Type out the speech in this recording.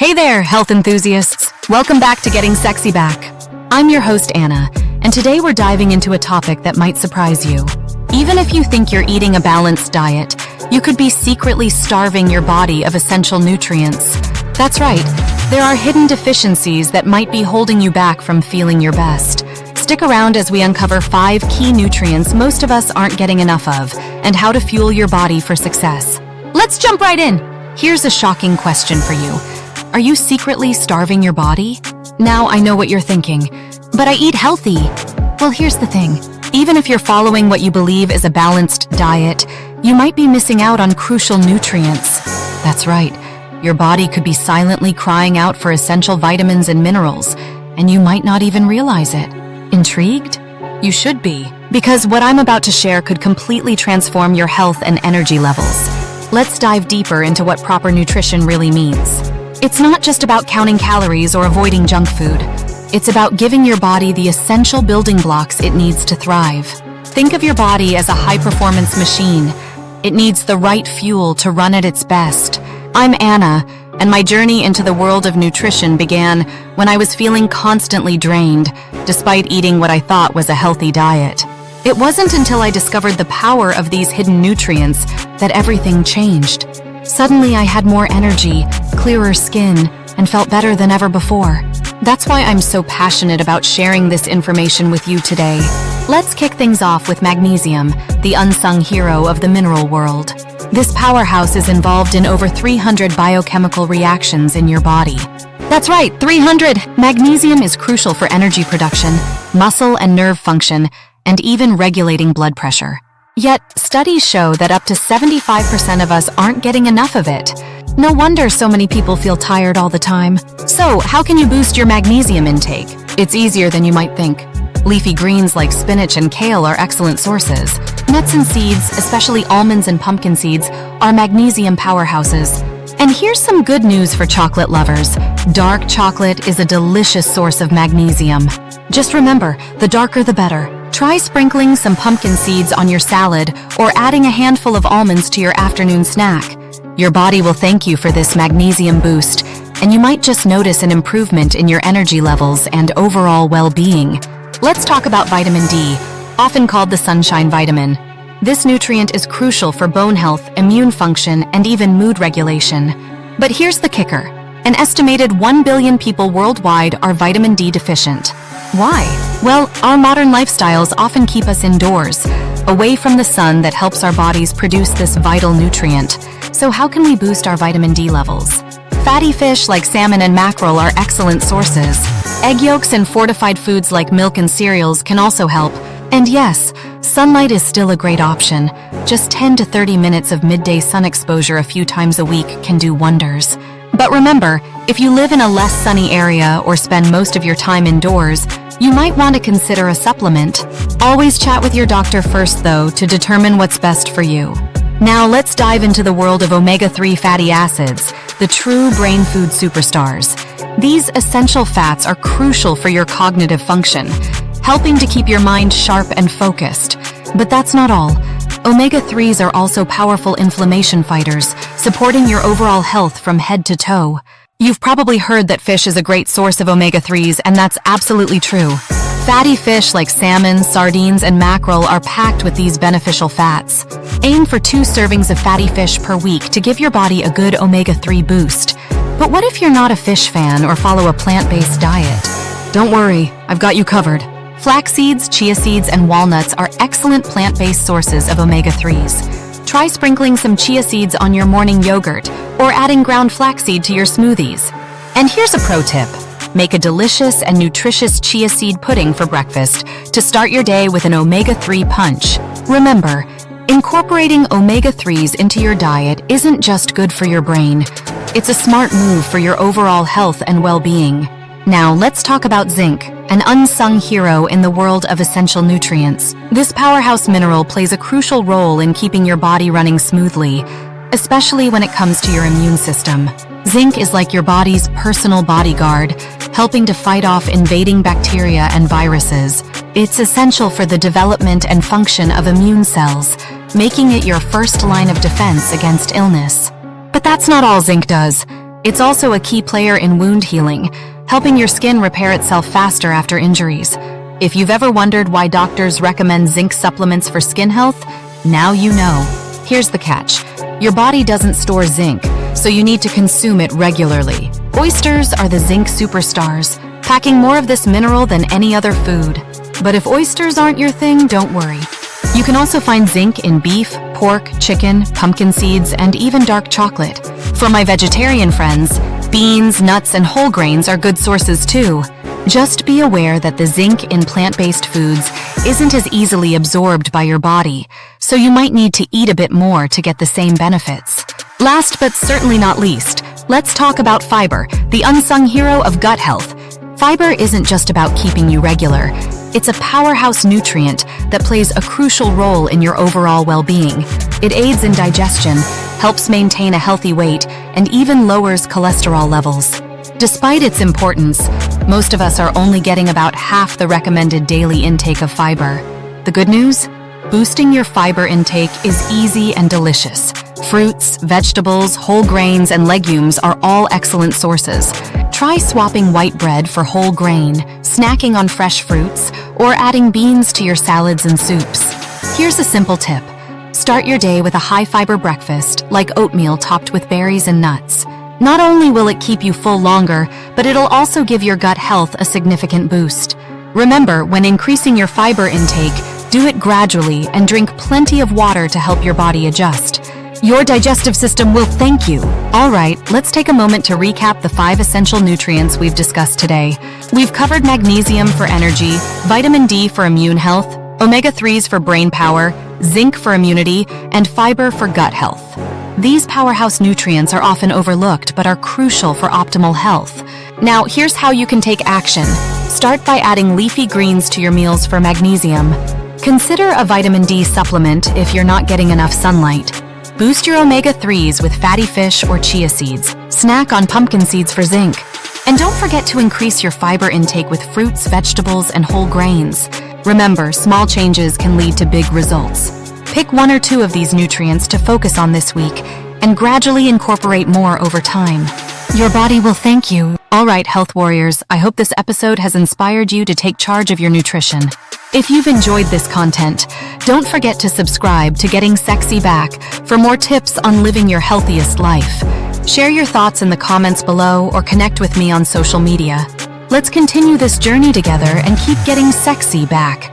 Hey there, health enthusiasts! Welcome back to Getting Sexy Back. I'm your host, Anna, and today we're diving into a topic that might surprise you. Even if you think you're eating a balanced diet, you could be secretly starving your body of essential nutrients. That's right, there are hidden deficiencies that might be holding you back from feeling your best. Stick around as we uncover 5 key nutrients most of us aren't getting enough of, and how to fuel your body for success. Let's jump right in! Here's a shocking question for you. Are you secretly starving your body? Now I know what you're thinking, but I eat healthy. Well, here's the thing. Even if you're following what you believe is a balanced diet, you might be missing out on crucial nutrients. That's right. Your body could be silently crying out for essential vitamins and minerals, and you might not even realize it. Intrigued? You should be, because what I'm about to share could completely transform your health and energy levels. Let's dive deeper into what proper nutrition really means. It's not just about counting calories or avoiding junk food. It's about giving your body the essential building blocks it needs to thrive. Think of your body as a high-performance machine. It needs the right fuel to run at its best. I'm Anna, and my journey into the world of nutrition began when I was feeling constantly drained, despite eating what I thought was a healthy diet. It wasn't until I discovered the power of these hidden nutrients that everything changed. Suddenly I had more energy, clearer skin, and felt better than ever before. That's why I'm so passionate about sharing this information with you today. Let's kick things off with magnesium, the unsung hero of the mineral world. This powerhouse is involved in over 300 biochemical reactions in your body. That's right, 300! Magnesium is crucial for energy production, muscle and nerve function, and even regulating blood pressure. Yet, studies show that up to 75% of us aren't getting enough of it. No wonder so many people feel tired all the time. So, how can you boost your magnesium intake? It's easier than you might think. Leafy greens like spinach and kale are excellent sources. Nuts and seeds, especially almonds and pumpkin seeds, are magnesium powerhouses. And here's some good news for chocolate lovers. Dark chocolate is a delicious source of magnesium. Just remember, the darker the better. Try sprinkling some pumpkin seeds on your salad or adding a handful of almonds to your afternoon snack. Your body will thank you for this magnesium boost, and you might just notice an improvement in your energy levels and overall well-being. Let's talk about vitamin D, often called the sunshine vitamin. This nutrient is crucial for bone health, immune function, and even mood regulation. But here's the kicker. An estimated 1 billion people worldwide are vitamin D deficient. Why? Well, our modern lifestyles often keep us indoors, away from the sun that helps our bodies produce this vital nutrient. So how can we boost our vitamin D levels? Fatty fish like salmon and mackerel are excellent sources. Egg yolks and fortified foods like milk and cereals can also help. And yes, sunlight is still a great option. Just 10 to 30 minutes of midday sun exposure a few times a week can do wonders. But remember, if you live in a less sunny area or spend most of your time indoors, you might want to consider a supplement. Always chat with your doctor first, though, to determine what's best for you. Now let's dive into the world of omega-3 fatty acids, the true brain food superstars. These essential fats are crucial for your cognitive function, helping to keep your mind sharp and focused. But that's not all. Omega-3s are also powerful inflammation fighters, supporting your overall health from head to toe. You've probably heard that fish is a great source of omega-3s, and that's absolutely true. Fatty fish like salmon, sardines, and mackerel are packed with these beneficial fats. Aim for 2 servings of fatty fish per week to give your body a good omega-3 boost. But what if you're not a fish fan or follow a plant-based diet? Don't worry, I've got you covered. Flax seeds, chia seeds, and walnuts are excellent plant-based sources of omega-3s. Try sprinkling some chia seeds on your morning yogurt or adding ground flaxseed to your smoothies. And here's a pro tip. Make a delicious and nutritious chia seed pudding for breakfast to start your day with an omega-3 punch. Remember, incorporating omega-3s into your diet isn't just good for your brain. It's a smart move for your overall health and well-being. Now let's talk about zinc, an unsung hero in the world of essential nutrients. This powerhouse mineral plays a crucial role in keeping your body running smoothly, especially when it comes to your immune system. Zinc is like your body's personal bodyguard, helping to fight off invading bacteria and viruses. It's essential for the development and function of immune cells, making it your first line of defense against illness. But that's not all zinc does. It's also a key player in wound healing, helping your skin repair itself faster after injuries. If you've ever wondered why doctors recommend zinc supplements for skin health, now you know. Here's the catch. Your body doesn't store zinc, so you need to consume it regularly. Oysters are the zinc superstars, packing more of this mineral than any other food. But if oysters aren't your thing, don't worry. You can also find zinc in beef, pork, chicken, pumpkin seeds, and even dark chocolate. For my vegetarian friends, beans, nuts, and whole grains are good sources too. Just be aware that the zinc in plant-based foods isn't as easily absorbed by your body, so you might need to eat a bit more to get the same benefits. Last but certainly not least, let's talk about fiber, the unsung hero of gut health. Fiber isn't just about keeping you regular. It's a powerhouse nutrient that plays a crucial role in your overall well-being. It aids in digestion, helps maintain a healthy weight, and even lowers cholesterol levels. Despite its importance, most of us are only getting about half the recommended daily intake of fiber. The good news? Boosting your fiber intake is easy and delicious. Fruits, vegetables, whole grains, and legumes are all excellent sources. Try swapping white bread for whole grain, snacking on fresh fruits, or adding beans to your salads and soups. Here's a simple tip. Start your day with a high-fiber breakfast, like oatmeal topped with berries and nuts. Not only will it keep you full longer, but it'll also give your gut health a significant boost. Remember, when increasing your fiber intake, do it gradually and drink plenty of water to help your body adjust. Your digestive system will thank you. All right, let's take a moment to recap the 5 essential nutrients we've discussed today. We've covered magnesium for energy, vitamin D for immune health, omega-3s for brain power, zinc for immunity, and fiber for gut health. These powerhouse nutrients are often overlooked but are crucial for optimal health. Now, here's how you can take action. Start by adding leafy greens to your meals for magnesium. Consider a vitamin D supplement if you're not getting enough sunlight. Boost your omega-3s with fatty fish or chia seeds. Snack on pumpkin seeds for zinc. And don't forget to increase your fiber intake with fruits, vegetables, and whole grains. Remember, small changes can lead to big results. Pick 1 or 2 of these nutrients to focus on this week and gradually incorporate more over time. Your body will thank you. All right, health warriors, I hope this episode has inspired you to take charge of your nutrition. If you've enjoyed this content, don't forget to subscribe to Getting Sexy Back for more tips on living your healthiest life. Share your thoughts in the comments below or connect with me on social media. Let's continue this journey together and keep getting sexy back.